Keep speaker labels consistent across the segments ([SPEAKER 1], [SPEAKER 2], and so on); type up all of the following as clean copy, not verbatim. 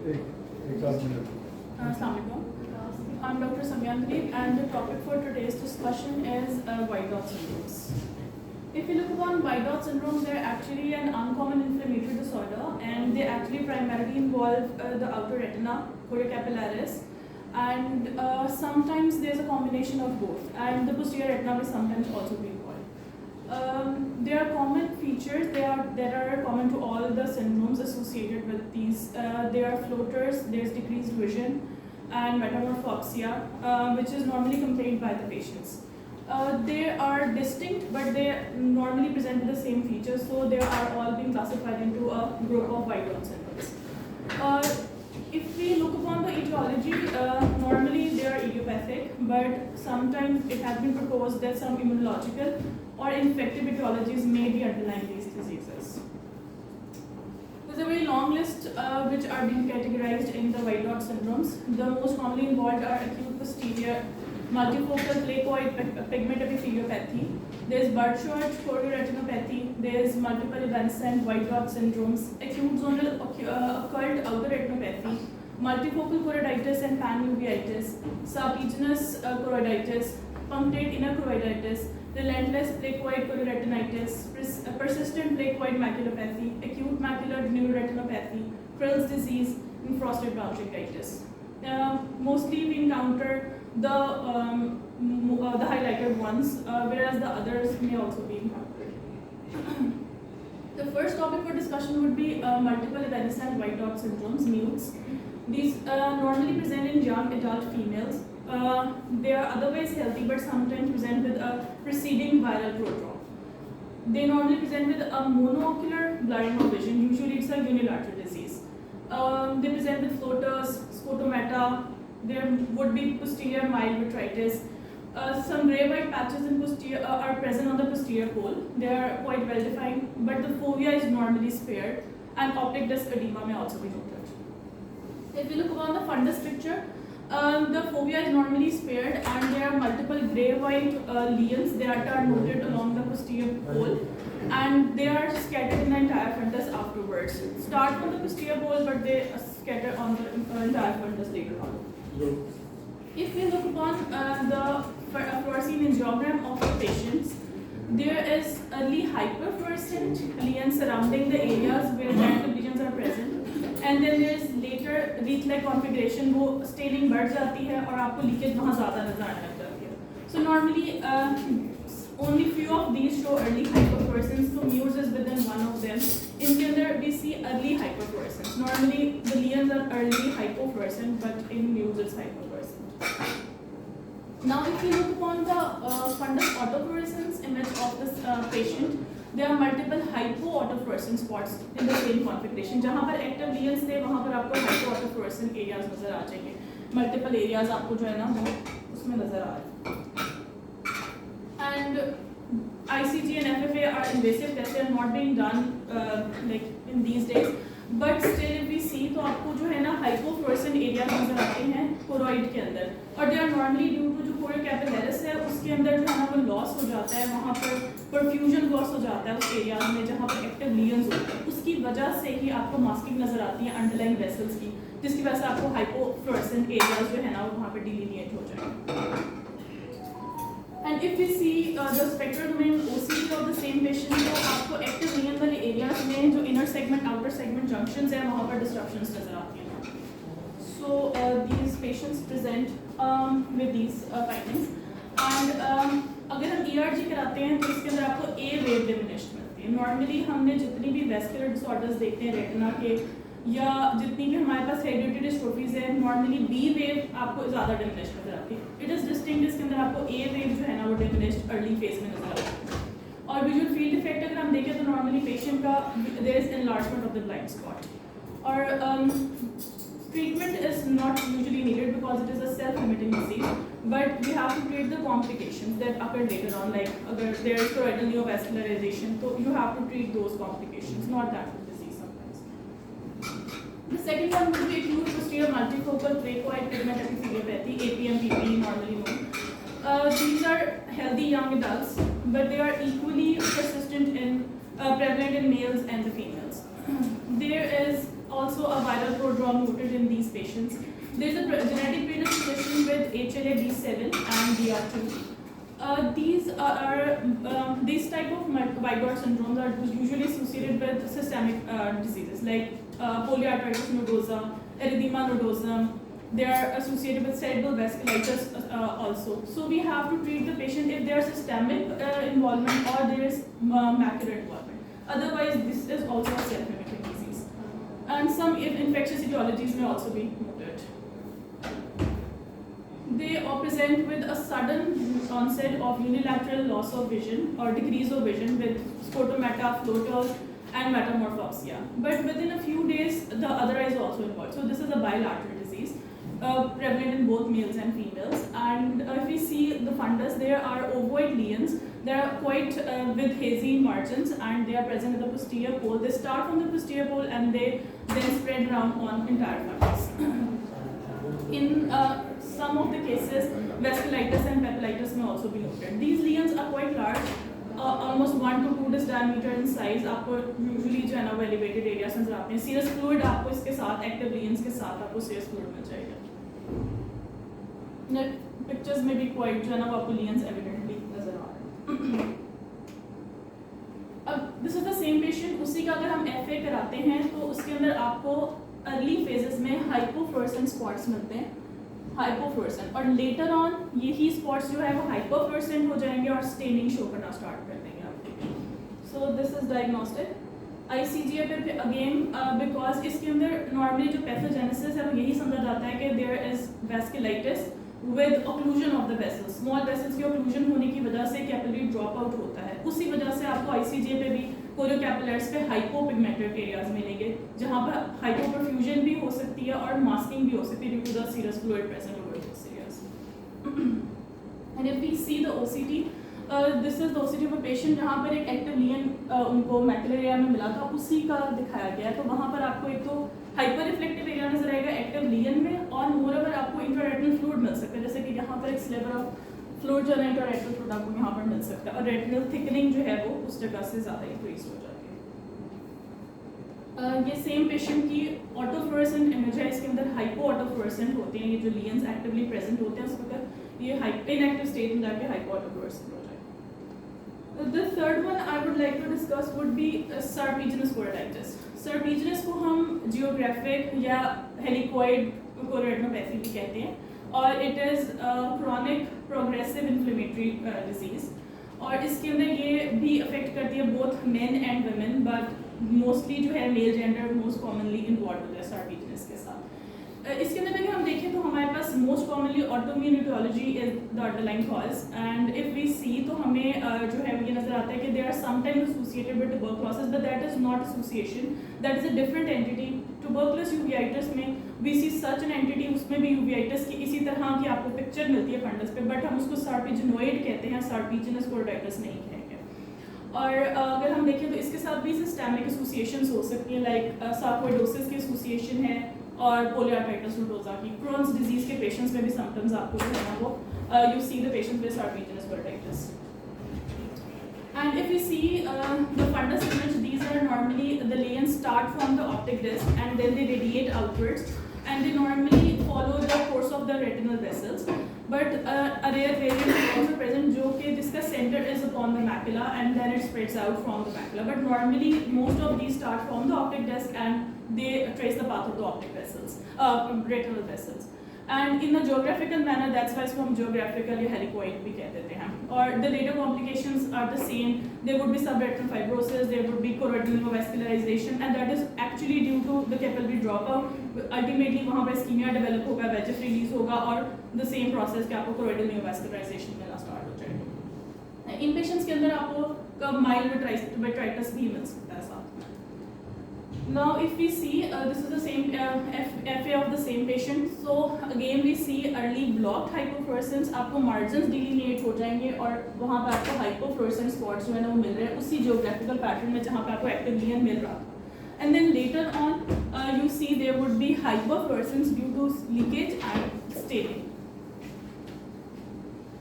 [SPEAKER 1] Assalamualaikum. I'm Dr. Samyandri, and the topic for today's discussion is white dot syndromes. If you look upon white dot syndromes, they're actually an uncommon inflammatory disorder, and they actually primarily involve the outer retina, choriocapillaris, capillaris, and sometimes there's a combination of both, and the posterior retina will sometimes also be involved. There are common features that are common to all the syndromes associated with these. There are floaters, there's decreased vision, and metamorphopsia, which is normally complained by the patients. They are distinct, but they normally present the same features, so they are all being classified into a group of white dot syndromes. If we look upon the etiology, normally they are idiopathic, but sometimes it has been proposed that some immunological or infective etiologies may be underlying these diseases. There's a very long list which are being categorized in the white dot syndromes. The most commonly involved are acute posterior multifocal placoid pigment epitheliopathy. There's birdshot chorioretinopathy. There's multiple evanescent white dot syndromes, acute zonal occult outer retinopathy, multifocal choroiditis and panuveitis, serpiginous choroiditis, punctate inner choroiditis, relentless placoid chorioretinitis, persistent placoid maculopathy, acute macular neuroretinopathy, Krill's disease, and frosted bronchitis. Mostly we encounter the highlighted ones, whereas the others may also be encountered. The first topic for discussion would be multiple evanescent white dot syndromes, MUTS. These normally present in young adult females. They are otherwise healthy, but sometimes present with a preceding viral prodrome. They normally present with a monoocular blurring of vision. Usually it's a unilateral disease. They present with floaters, scotomata. There would be posterior mild vitritis. Some gray white patches in posterior are present on the posterior pole. They are quite well defined, but the fovea is normally spared, and optic disc edema may also be noted. If you look upon the fundus picture, the fovea is normally spared, and there are multiple gray-white lesions that are noted along the posterior pole, and they are scattered in the entire fundus afterwards. Start from the posterior pole, but they scatter on the entire fundus later on. If we look upon the fluorescein angiogram of the patients, there is early hyperfluorescent lesions surrounding the areas where the active lesions are present. And then there is later wreath-like configuration, वो staining बढ़ जाती है और आपको leakage वहाँ ज़्यादा नजर आने लग जाती है. So normally only few of these show early hyperfluorescence. So MUTS is within one of them. In the other we see early hyperfluorescence. Normally the lesions are early hypofluorescent, but in MUTS it's hyperfluorescent. Now if you look upon the fundus autofluorescence image of this patient, there are multiple hypoautofluorescent spots in the same configuration. जहाँ पर active lesions थे वहाँ पर आपको hypoautofluorescent areas नजर आ जाएंगे. Multiple areas आपको जो है ना वो उसमें नजर आ रहे हैं. And ICG and FFA are invasive tests. They are not being done like in these days. But still if we see तो आपको जो है ना hypofluorescent areas नजर आते हैं choroid के अंदर. और they are normally due to जो choriocapillaris है उसके अंदर जो है ना वो loss हो जाता है, वहाँ पर perfusion loss हो जाता है उस एरिया में जहाँ पर active lesions होते हैं. उसकी वजह से ही आपको masking नजर आती है underlying vessels की, जिसकी वजह से आपको hypofluorescent areas जो है ना वो वहाँ पर delineate हो जाएंगे. And if we see the spectral domain OCT of the same patient, तो आपको active lesion वाले areas में जो inner segment outer segment junctions हैं वहाँ पर disruptions नजर आती हैं. So these patients present with these findings. And अगर हम ERG कराते हैं तो इसके अंदर आपको A wave diminished मिलती है. Normally हमने जितनी भी vascular disorders देखते हैं रेटिना के या जितनी भी हमारे पास हेरिडिटरी डिस्ट्रोफीज है, नॉर्मली B वेव आपको ज़्यादा डिमिनिश नजर आती है. इट इज़ डिस्टिंक्ट, इसके अंदर आपको A वेव जो है ना वो डिमिनिश्ड अर्ली फेज में नजर आती है. और विजुअल फील्ड इफेक्ट अगर हम देखें तो नॉर्मली पेशेंट का there is enlargement of the blind spot. और treatment is not usually needed because it is a self-limiting disease, but we have to treat the complications that occur later on, like agar there is choroidal neovascularization, so you have to treat those complications, not that disease sometimes. The second one would be acute posterior multifocal placoid pigment epitheliopathy, APMPP normally known. These are healthy young adults, but they are equally persistent in prevalent in males and the females. There is also a viral prodrome noted in There's a genetic predisposition with HLA-D7 and DR2. These type of white dot syndromes are usually associated with systemic diseases like polyarteritis nodosa, erythema nodosum. They are associated with cerebral vasculitis also. So we have to treat the patient if there is systemic involvement or there is macular involvement. Otherwise, this is also a self-limiting disease. And some infectious etiologies may also be noted. They present with a sudden onset of unilateral loss of vision or decrease of vision with scotomata, floaters, and metamorphopsia. But within a few days, the other eye is also involved. So this is a bilateral disease, prevalent in both males and females. And if we see the fundus, there are ovoid lesions. They are quite with hazy margins, and they are present at the posterior pole. They start from the posterior pole and they then spread around on entire fundus. In some of the cases, vasculitis and papillitis may also be noted. These lesions are quite large, almost 1 to 2 disc diameter in size. आपको usually जो है ना वो elevated area से नजर आते हैं. Serous fluid आपको इसके साथ active lesions के साथ आपको serous fluid मिल जाएगा. Pictures में भी quite जो है ना वो आपको lesions evidently नजर आ रहे हैं. अब this is the same patient. उसी का अगर हम FA कराते हैं तो उसके अंदर आपको अर्ली फेजेस में हाइपोफ्लोरेसेंट स्पॉट्स मिलते हैं, हाइपोफ्लोरेसेंट, और लेटर ऑन यही स्पॉट्स जो है वो हाइपोफ्लोरेसेंट हो जाएंगे और स्टेनिंग शो करना स्टार्ट कर देंगे आपके. So this is diagnostic. ICGA पे अगेन बिकॉज इसके अंदर नॉर्मली जो पैथोजेनेसिस है वो यही समझा जाता है कि there is vasculitis with occlusion of the vessels. Small vessels के ऑक्लूजन होने की वजह से कैपिलरी ड्रॉप आउट होता है. उसी वजह से आपको ICGA पे भी कोरियोकैपिलर्स पे हाइपोपिगमेंटेड एरियाज मिलेंगे जहाँ पर हाइपोपरफ्यूजन भी हो सकती है और मास्किंग भी हो सकती है due to the serous fluid present over this areas. And if we see the OCT, this is the OCT of a patient जहाँ पर एक एक्टिव लीजन उनको मैकुलर एरिया में मिला था, उसी का दिखाया गया है. तो वहाँ पर आपको एक तो हाइपर रिफ्लेक्टिव एरिया नजर आएगा एक्टिव लीजन में, और मोरओवर आपको इंट्रारेटिनल फ्लूइड मिल सकता है, जैसे कि यहाँ पर एक स्लेवर ऑफ फ्लूइड जो है इंट्रारेटिनल फ्लूइड आपको यहाँ पर मिल सकता है, और रेटिनल थिकनिंग जो है वो उस जगह से ज़्यादा इंक्रीज हो जाती है. ये सेम पेशेंट की ऑटोफ्लोरेसेंट इमेज है. इसके अंदर हाइपो ऑटोफ्लोरेसेंट होते हैं, ये जो लीजन्स एक्टिवली प्रेजेंट होते हैं उस वक्त ये इनएक्टिव स्टेट में जाके हाइपो ऑटोफ्लोरेसेंट हो जाए. The third one I would like to discuss would be serpiginous choroiditis. Serpiginous को हम geographic या helicoid choroidenopathy भी कहते हैं, और it is chronic progressive inflammatory disease. और इसके अंदर ये भी affect करती है both men and women, but mostly जो है male gender most commonly involved होता है serpiginous के साथ. इसके अंदर अगर हम देखें तो हमारे पास most commonly autoimmune etiology is the underlying cause. And if we see तो हमें जो है ये नजर आता है कि they are sometimes associated with tuberculosis, but that is not association, that is a different entity. Tuberculous uveitis में we see such an entity, उसमें भी यूवियाइटिस की इसी तरह की आपको पिक्चर मिलती है फंडस पे, बट हम उसको सर्पिजिनोइड कहते हैं, सर्पिजिनस कोरोइडाइटिस नहीं कहेंगे. और अगर हम देखें तो इसके साथ भी सिस्टेमिक एसोसिएशंस हो सकती हैं, लाइक सार्कोइडोसिस की एसोसिएशन है और पोलियार्टाइटिस नोडोसा की. क्रोन्स डिजीज के पेशेंट्स में भी सिम्टम्स आपको जो है ना वो you see the patients with serpiginous choroiditis. And if you see the fundus image, these are normally the lesions start from the optic disc and then they radiate outwards, and they normally follow the course of the retinal vessels. But a rare variant is also present, जो कि जिसका center is upon the macula and then it spreads out from the macula. But normally most of these start from the optic disc and they trace the path of the optic vessels, retinal vessels. And in a geographical manner, that's why इसको हम geographical या helicoid भी कह देते हैं. और the later complications are the same. There would be subretinal fibrosis, there would be choroidal neovascularization, and that is actually due to the capillary dropout. Ultimately वहाँ पर ischemia develop होगा, VEGF release होगा, और the same process कि आपको choroidal neovascularization मिलना start हो जाएगा. इन patients के अंदर आपको mild vitritis भी मिल सकता है साथ में. Now if we see this is the same FA of the same patient. So again we see early blocked hypofluorescence, आपको margins delineate हो जाएंगे और वहाँ पे आपको hypofluorescent spots जो है ना वो मिल रहे हैं उसी geographical pattern में जहाँ पे आपको active lesion मिल रहा था. And then later on you see there would be hyperfluorescence due to leakage and staining.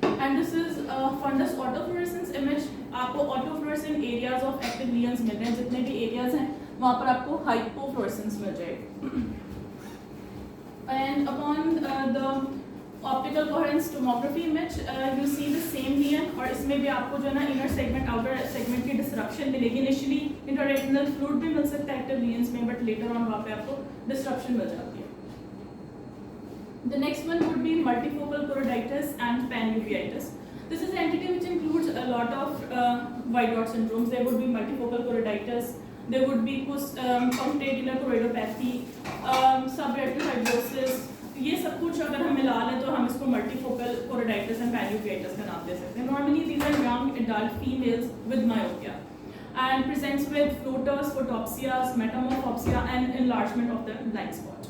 [SPEAKER 1] And this is fundus autofluorescence image. आपको autofluorescent areas of active lesions मिल रहे हैं, जितने भी areas हैं वहाँ पर आपको हाइपोफ्लोरेसेंस मिल जाएगी. And and upon the optical coherence tomography image you see the same lesion, और इसमें भी आपको जो है ना inner segment outer segment की disruption मिलेगी. Initially intraretinal fluid भी मिल सकता है active lesions में, but later on वहाँ पे आपको disruption मिल जाती है. The next one would be multifocal choroiditis and panuveitis. This is an entity which includes a lot of white dot syndromes. There would be multifocal choroiditis, there would be punctator choroidopathy, subretinal fibrosis. ये सब कुछ अगर हम मिला लें तो हम इसको multifocal choroiditis and panuveitis का नाम दे सकते हैं. Normally these are young adult females with myopia and presents with floaters, photopsias, metamorphopsia and enlargement of the blind spot.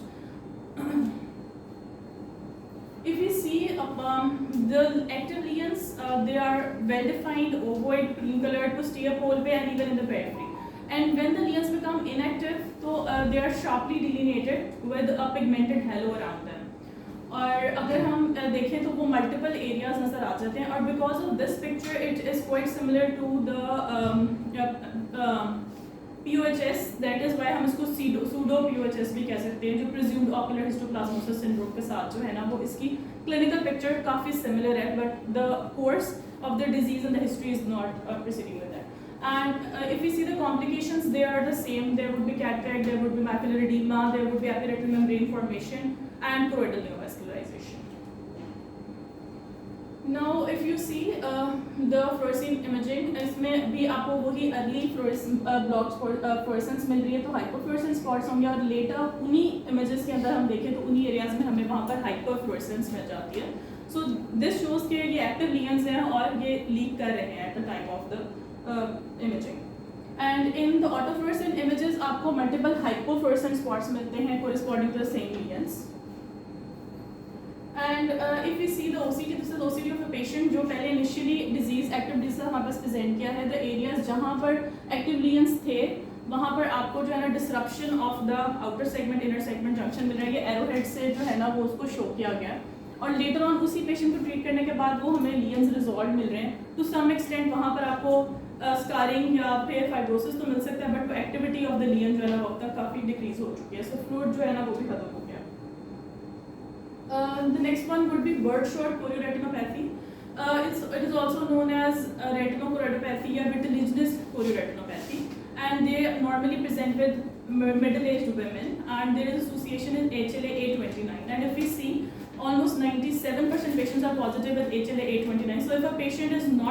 [SPEAKER 1] If we see the active lesions, they are well defined, ovoid, cream colored, posterior pole पे and even in the periphery. And when the lesions become inactive, so they are sharply delineated with a pigmented halo around them. और अगर हम देखें तो वो multiple areas नजर आ जाते हैं. और because of this picture, it is quite similar to the POHS. That is why हम इसको pseudo POHS भी कह सकते हैं, जो presumed ocular histoplasmosis syndrome के साथ जो है ना वो इसकी clinical picture काफ़ी similar है, but the course of the disease and the history is not proceeding with that. And if we see the complications, they are the same. There would be cataract, there would be macular edema, there would be epiretinal membrane formation and choroidal neovascularization. Now, if you see the fluorescein imaging, इसमें भी आपको वही early fluorescence मिल रही है, तो hypofluorescent spots होंगे, और later उन्हीं images के अंदर हम देखें तो उन्हीं areas में हमें वहाँ पर hyperfluorescence मिल जाती है. So this shows कि ये active lesions हैं और ये leak कर रहे हैं at the time of the imaging. And in the autofluorescent images आपको multiple hypofluorescent spots मिलते हैं corresponding to the same lesions. And if we see the OCT, this is OCT of a patient जो पहले initially disease active disease हमारे पास present किया है. The areas जहाँ पर active lesions थे वहाँ पर आपको जो है ना disruption of the outer segment inner segment junction मिल रहा है. ये arrowhead से जो है ना वो उसको show किया गया है. और later on उसी patient को treat करने के बाद वो हमें lesions resolved मिल रहे हैं. To some extent वहाँ पर आपको scarring या फिर fibrosis तो मिल सकता है, but activity of the lesion जो है ना वो अब तक काफ़ी decrease हो चुकी है. So fluid जो है ना वो भी खत्म हो गया. The next one would be birdshot chorioretinopathy. It is also known as retinochoroidopathy or vertiginous chorioretinopathy, and they normally present with middle-aged women, and there is association in HLA-A29. And if we see, almost 97% patients are positive with HLA-A29. So if a patient is not